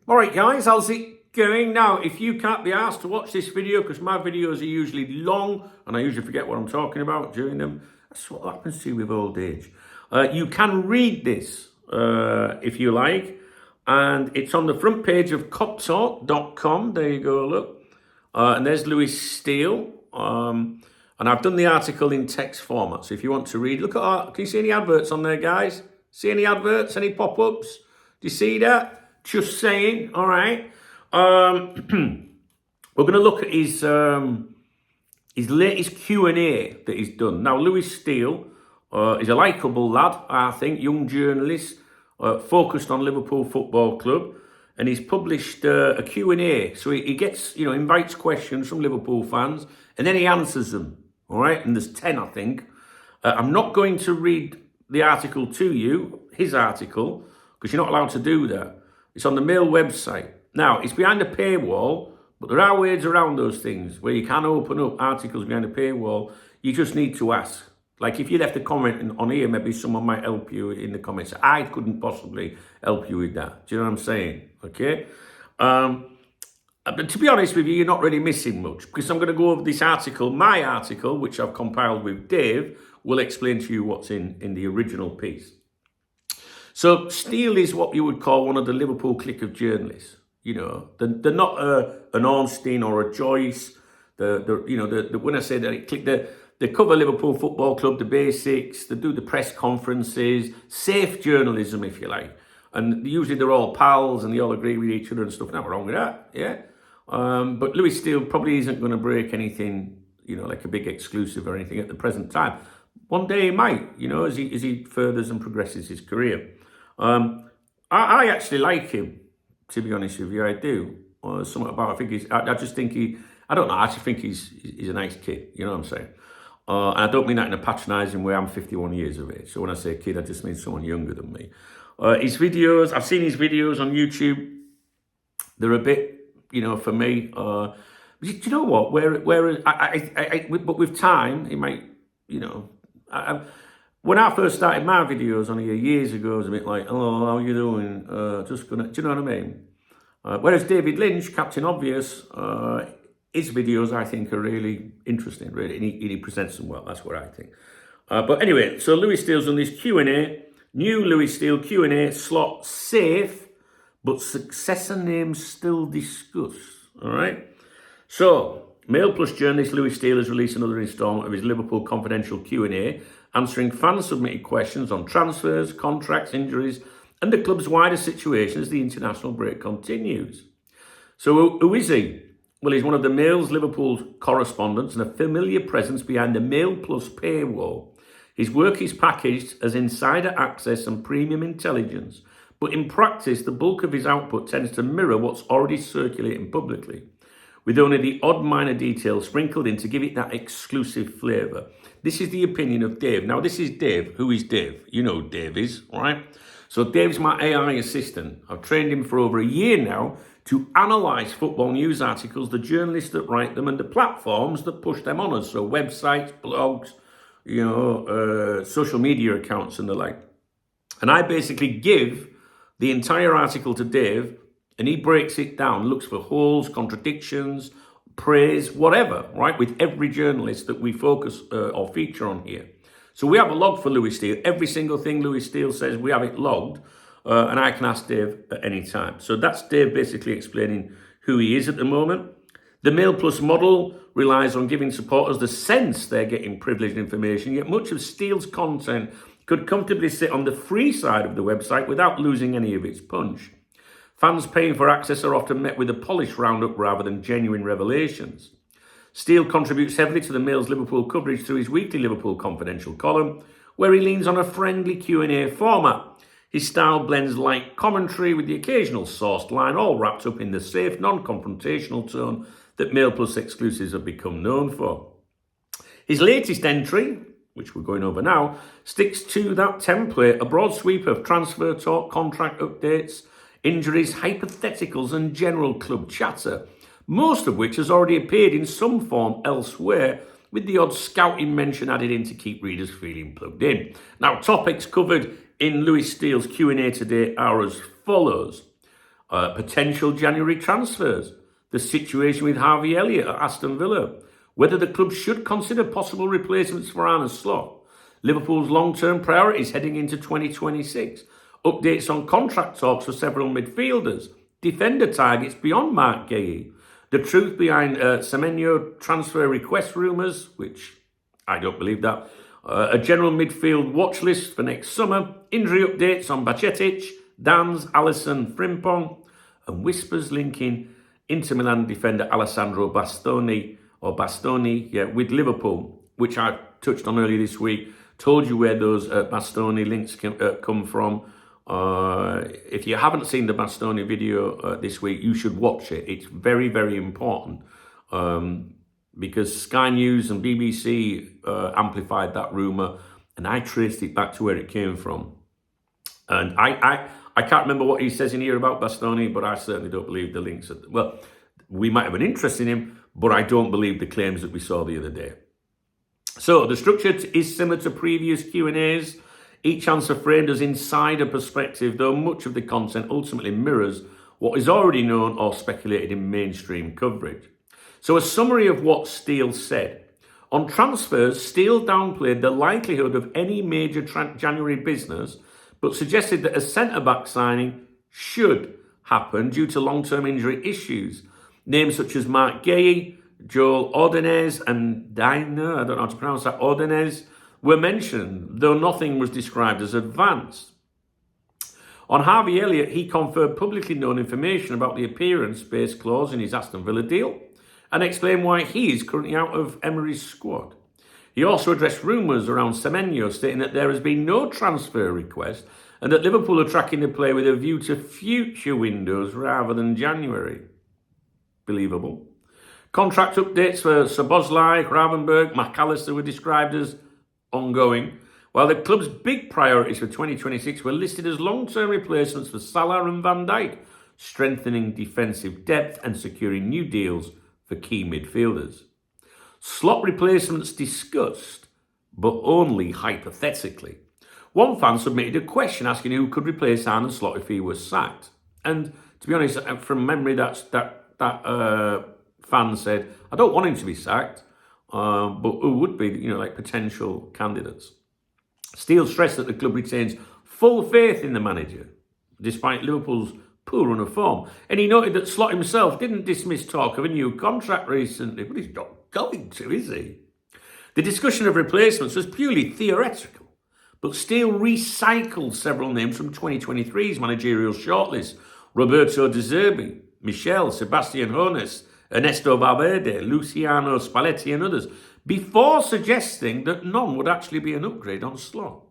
All right, guys, how's it going? Now, if you can't be asked to watch this video, because my videos are usually long and I usually forget what I'm talking about during them, that's what happens to you with old age. You can read this if you like, and it's on the front page of coptalk.com. There you go, look. And there's Steele. And I've done the article in text format. So if you want to read, look at, can you see any adverts on there, guys? See any adverts, any pop-ups? Do you see that? Just saying, all right. We're going to look at his latest Q&A that he's done. Now, Steele is a likeable lad, I think, young journalist, focused on Liverpool Football Club, and he's published a Q&A. So he gets, invites questions from Liverpool fans, and then he answers them, all right? And there's 10, I think. I'm not going to read the article to you, his article, because you're not allowed to do that. It's on the Mail website. Now, it's behind a paywall, but there are ways around those things where you can open up articles behind a paywall. You just need to ask. Like if you left a comment on here, maybe someone might help you in the comments. I couldn't possibly help you with that. Do you know what I'm saying? Okay? But to be honest with you, you're not really missing much because I'm going to go over this article. My article, which I've compiled with Dave, will explain to you what's in the original piece. So Steele is what you would call one of the Liverpool clique of journalists. They're not an Ornstein or a Joyce. When I say that, they cover Liverpool Football Club, the basics. They do the press conferences, safe journalism, if you like. And usually they're all pals and they all agree with each other and stuff. Nothing wrong with that, yeah. But Steele probably isn't going to break anything, like a big exclusive or anything at the present time. One day he might, as he furthers and progresses his career. I actually like him, to be honest with you. I do. Something about, I just think I don't know, I actually think he's a nice kid, you know what I'm saying? And I don't mean that in a patronising way. I'm 51 years of age. So when I say kid, I just mean someone younger than me. His videos, I've seen his videos on YouTube. They're a bit, for me, do you know what? But with time, it might, when I first started my videos on here years ago, it was a bit like, hello, how you doing? Do you know what I mean? Whereas David Lynch, Captain Obvious, his videos I think are really interesting, really, and he presents them well. That's what I think. But anyway, so Steele's on this Q&A, new Steele Q&A slot, safe, but successor names still discussed. All right. So Mail Plus journalist Steele has released another instalment of his Liverpool Confidential Q&A, answering fan-submitted questions on transfers, contracts, injuries, and the club's wider situation as the international break continues. So who is he? Well, he's one of the Mail's Liverpool correspondents and a familiar presence behind the Mail Plus paywall. His work is packaged as insider access and premium intelligence, but in practice, the bulk of his output tends to mirror what's already circulating publicly, with only the odd minor details sprinkled in to give it that exclusive flavour. This is the opinion of Dave. Now, this is Dave. Who is Dave? You know who Dave is, all right? So Dave's my AI assistant. I've trained him for over a year now to analyse football news articles, the journalists that write them, and the platforms that push them on us. So websites, blogs, social media accounts and the like. And I basically give the entire article to Dave, and he breaks it down, looks for holes, contradictions, praise, whatever, right, with every journalist that we focus or feature on here. So we have a log for Steele. Every single thing Steele says, we have it logged, and I can ask Dave at any time. So that's Dave basically explaining who he is at the moment. The Mail Plus model relies on giving supporters the sense they're getting privileged information, yet much of Steele's content could comfortably sit on the free side of the website without losing any of its punch. Fans paying for access are often met with a polished roundup rather than genuine revelations. Steele contributes heavily to the Mail's Liverpool coverage through his weekly Liverpool Confidential column, where he leans on a friendly Q&A format. His style blends light commentary with the occasional sourced line, all wrapped up in the safe, non-confrontational tone that Mail Plus exclusives have become known for. His latest entry, which we're going over now, sticks to that template, a broad sweep of transfer talk, contract updates, injuries, hypotheticals, and general club chatter, most of which has already appeared in some form elsewhere, with the odd scouting mention added in to keep readers feeling plugged in. Now, topics covered in Steele's Q&A today are as follows. Potential January transfers, the situation with Harvey Elliott at Aston Villa, whether the club should consider possible replacements for Arne Slot, Liverpool's long-term priorities heading into 2026, updates on contract talks for several midfielders, defender targets beyond Mark Guéhi, the truth behind Semenyo transfer request rumours, which I don't believe that, a general midfield watch list for next summer, injury updates on Bajcetic, Danz, Alisson, Frimpong, and whispers linking Inter Milan defender Alessandro Bastoni, with Liverpool, which I touched on earlier this week. Told you where those Bastoni links come from. If you haven't seen the Bastoni video this week, you should watch it. It's very, very important because Sky News and BBC amplified that rumour, and I traced it back to where it came from. And I can't remember what he says in here about Bastoni, but I certainly don't believe the links. Well, we might have an interest in him, but I don't believe the claims that we saw the other day. So the structure is similar to previous Q&As. Each answer framed as insider perspective, though much of the content ultimately mirrors what is already known or speculated in mainstream coverage. So a summary of what Steele said. On transfers, Steele downplayed the likelihood of any major January business, but suggested that a centre-back signing should happen due to long-term injury issues. Names such as Mark Guéhi, Joel Ordonez, and Diner, I don't know how to pronounce that, Ordonez, were mentioned, though nothing was described as advanced. On Harvey Elliott, he confirmed publicly known information about the appearance-based clause in his Aston Villa deal and explained why he is currently out of Emery's squad. He also addressed rumours around Semenyo, stating that there has been no transfer request and that Liverpool are tracking the player with a view to future windows rather than January. Believable. Contract updates for Szoboszlai, Gravenberch, McAllister were described as ongoing, while the club's big priorities for 2026 were listed as long-term replacements for Salah and Van Dijk, strengthening defensive depth and securing new deals for key midfielders. Slot replacements discussed, but only hypothetically. One fan submitted a question asking who could replace Arne Slot if he was sacked. And to be honest, from memory, that fan said, I don't want him to be sacked, but who would be, like potential candidates? Steele stressed that the club retains full faith in the manager, despite Liverpool's poor run of form. And he noted that Slot himself didn't dismiss talk of a new contract recently, but he's not going to, is he? The discussion of replacements was purely theoretical, but Steele recycled several names from 2023's managerial shortlist: Roberto De Zerbi, Michel, Sebastian Hoeneß, Ernesto Valverde, Luciano Spalletti and others, before suggesting that none would actually be an upgrade on Slot.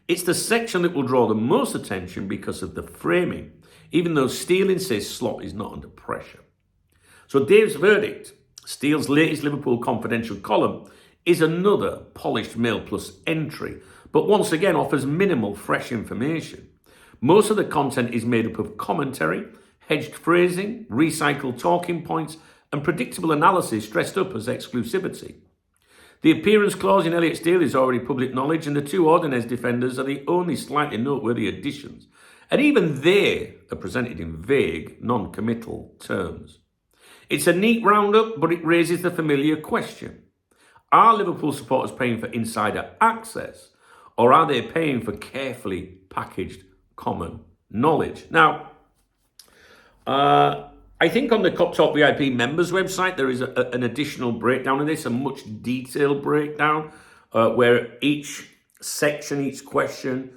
It's the section that will draw the most attention because of the framing, even though Steele insists Slot is not under pressure. So Dave's verdict, Steele's latest Liverpool Confidential column, is another polished Mail Plus entry, but once again offers minimal fresh information. Most of the content is made up of commentary, hedged phrasing, recycled talking points, and predictable analysis dressed up as exclusivity. The appearance clause in Elliott's deal is already public knowledge, and the two Ordonez defenders are the only slightly noteworthy additions. And even they are presented in vague, non-committal terms. It's a neat roundup, but it raises the familiar question. Are Liverpool supporters paying for insider access, or are they paying for carefully packaged common knowledge? Now, I think on the Cop Talk VIP members website, there is an additional breakdown of this, a much detailed breakdown, where each section, each question,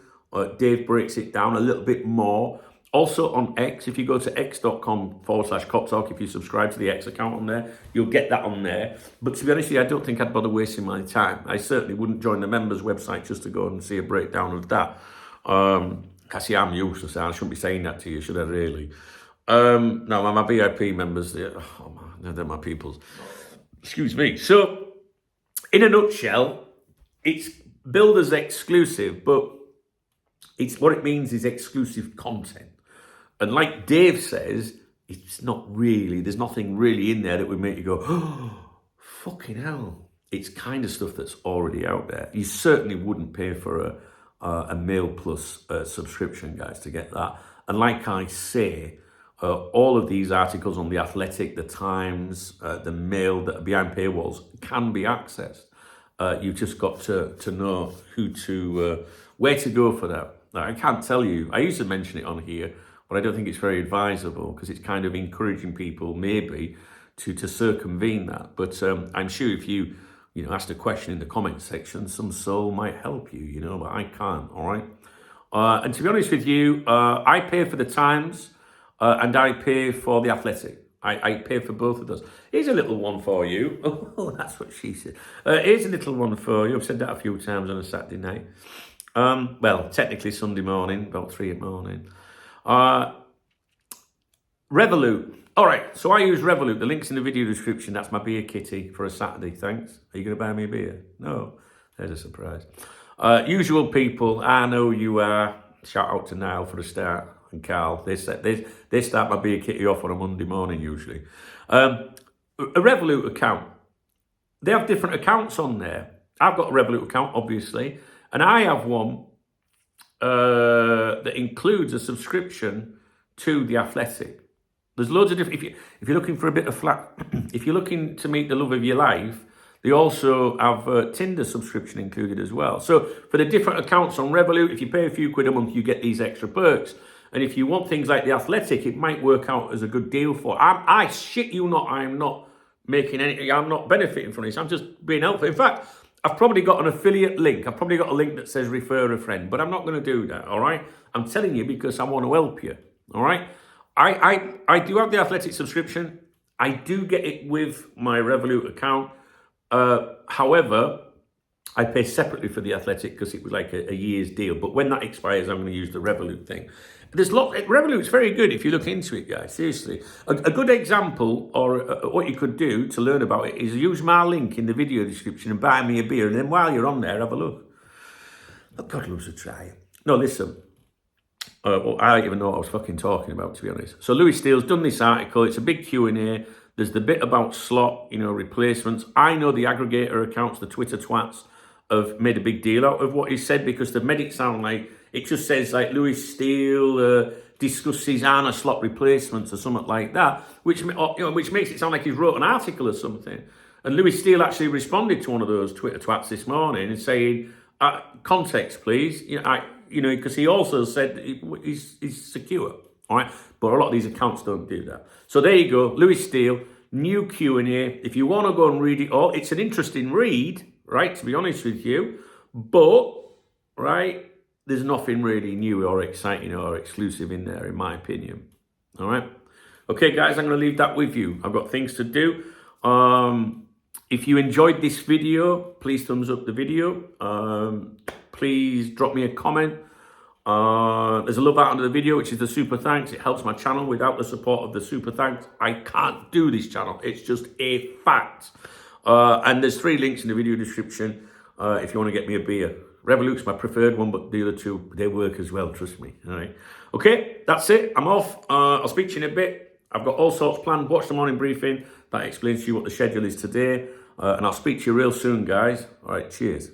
Dave breaks it down a little bit more. Also on X, if you go to x.com/CopTalk, if you subscribe to the X account on there, you'll get that on there. But to be honest with you, I don't think I'd bother wasting my time. I certainly wouldn't join the members website just to go and see a breakdown of that. Cassie, I'm useless. I shouldn't be saying that to you, should I really? No, my VIP members, they're my peoples. Excuse me. So, in a nutshell, it's billed as exclusive, but it's what it means is exclusive content. And like Dave says, it's not really, there's nothing really in there that would make you go, oh, fucking hell. It's kind of stuff that's already out there. You certainly wouldn't pay for a Mail Plus subscription, guys, to get that. And like I say, All of these articles on The Athletic, The Times, The Mail that are behind paywalls can be accessed. You've just got to know where to go for that. Now, I can't tell you. I used to mention it on here, but I don't think it's very advisable because it's kind of encouraging people maybe to circumvene that. But I'm sure if you asked a question in the comment section, some soul might help you, but I can't, all right? And to be honest with you, I pay for the Times and I pay for The Athletic. I pay for both of those. Here's a little one for you. Oh, that's what she said. Here's a little one for you. I've said that a few times on a Saturday night. Well, technically Sunday morning, about 3 in the morning. Revolut. All right, so I use Revolut. The link's in the video description. That's my beer kitty for a Saturday. Thanks. Are you going to buy me a beer? No. There's a surprise. Usual people, I know you are. Shout out to Niall for a start. And Carl, they start my beer kitty off on a Monday morning usually. A Revolut account. They have different accounts on there. I've got a Revolut account, obviously, and I have one that includes a subscription to The Athletic. There's loads of different. If you're looking for a bit of flat, if you're looking to meet the love of your life, they also have a Tinder subscription included as well. So for the different accounts on Revolut, if you pay a few quid a month, you get these extra perks. And if you want things like The Athletic, it might work out as a good deal for. I shit you not, I'm not making anything. I'm not benefiting from this. I'm just being helpful. In fact, I've probably got an affiliate link. I've probably got a link that says refer a friend, but I'm not going to do that. All right. I'm telling you because I want to help you. All right. I do have The Athletic subscription. I do get it with my Revolut account. However, I pay separately for The Athletic because it was like a year's deal. But when that expires, I'm going to use the Revolut thing. Revolut's very good if you look into it, guys. Seriously. A good example or what you could do to learn about it is use my link in the video description and buy me a beer. And then while you're on there, have a look. Oh, God loves a try. No, listen. Well, I don't even know what I was fucking talking about, to be honest. So Louis Steele's done this article. It's a big Q&A. There's the bit about slot, replacements. I know the aggregator accounts, the Twitter twats, have made a big deal out of what he said because they've made it sound like it just says like Louis Steele discusses Arna slot replacements or something like that, which makes it sound like he's wrote an article or something. And Louis Steele actually responded to one of those Twitter twats this morning and saying, context, please. Because he also said he's secure. All right, but a lot of these accounts don't do that. So there you go, Louis Steele, new Q&A. If you want to go and read it all, it's an interesting read, right, to be honest with you. But, right, there's nothing really new or exciting or exclusive in there, in my opinion. All right? Okay, guys, I'm going to leave that with you. I've got things to do. If you enjoyed this video, please thumbs up the video. Please drop me a comment. There's a love out under the video, which is the super thanks. It helps my channel. Without the support of the super thanks, I can't do this channel. It's just a fact. And there's 3 links in the video description if you want to get me a beer. Revolut's my preferred one, but the other 2, they work as well, trust me. All right. Okay, that's it. I'm off. I'll speak to you in a bit. I've got all sorts planned. Watch the morning briefing. That explains to you what the schedule is today. And I'll speak to you real soon, guys. All right, cheers.